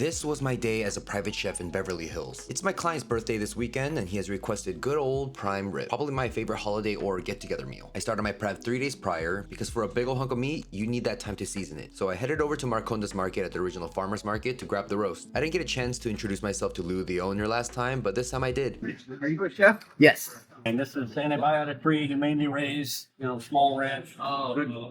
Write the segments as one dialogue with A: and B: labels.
A: This was my day as a private chef in Beverly Hills. It's my client's birthday this weekend and he has requested good old prime rib, probably my favorite holiday or get-together meal. I started my prep 3 days prior because for a big ol' hunk of meat, you need that time to season it. So I headed over to Marcondes Market at the original farmer's market to grab the roast. I didn't get a chance to introduce myself to Lou, the owner, last time, but this time I did.
B: Are you a chef?
C: Yes.
B: And this is antibiotic-free, humanely raised, small ranch,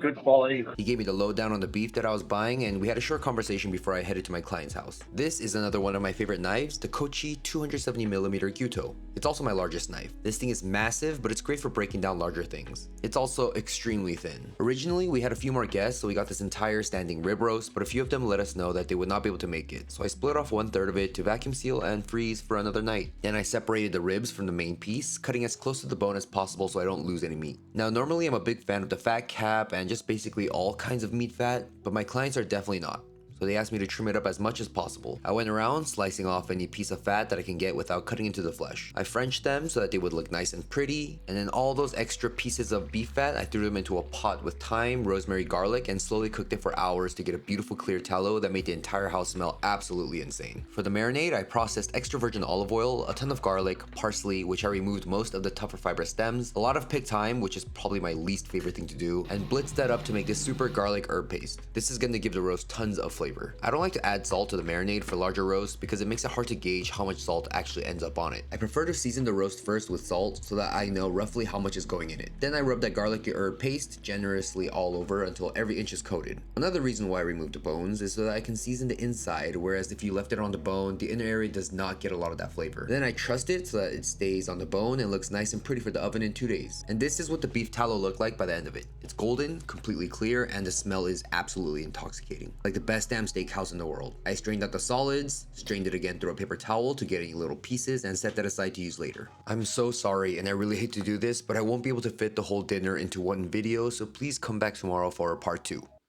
B: good quality.
A: He gave me the lowdown on the beef that I was buying and we had a short conversation before I headed to my client's house. This is another one of my favorite knives, the Kochi 270mm Gyuto. It's also my largest knife. This thing is massive, but it's great for breaking down larger things. It's also extremely thin. Originally, we had a few more guests, so we got this entire standing rib roast, but a few of them let us know that they would not be able to make it. So I split off 1/3 of it to vacuum seal and freeze for another night. Then I separated the ribs from the main piece, cutting as close to the bone as possible so I don't lose any meat. Now, normally I'm a big fan of the fat cap and just basically all kinds of meat fat, but my clients are definitely not. So they asked me to trim it up as much as possible. I went around slicing off any piece of fat that I can get without cutting into the flesh. I Frenched them so that they would look nice and pretty, and then all those extra pieces of beef fat, I threw them into a pot with thyme, rosemary, garlic, and slowly cooked it for hours to get a beautiful clear tallow that made the entire house smell absolutely insane. For the marinade, I processed extra virgin olive oil, a ton of garlic, parsley, which I removed most of the tougher fibrous stems, a lot of picked thyme, which is probably my least favorite thing to do, and blitzed that up to make this super garlic herb paste. This is going to give the roast tons of flavor. I don't like to add salt to the marinade for larger roasts because it makes it hard to gauge how much salt actually ends up on it. I prefer to season the roast first with salt so that I know roughly how much is going in it. Then I rub that garlic herb paste generously all over until every inch is coated. Another reason why I removed the bones is so that I can season the inside, whereas if you left it on the bone, the inner area does not get a lot of that flavor. Then I truss it so that it stays on the bone and looks nice and pretty for the oven in 2 days. And this is what the beef tallow looked like by the end of it. It's golden, completely clear, and the smell is absolutely intoxicating. Like the best damn steakhouse in the world. I strained out the solids, strained it again through a paper towel to get any little pieces, and set that aside to use later. I'm so sorry, and I really hate to do this, but I won't be able to fit the whole dinner into one video, so please come back tomorrow for a part 2.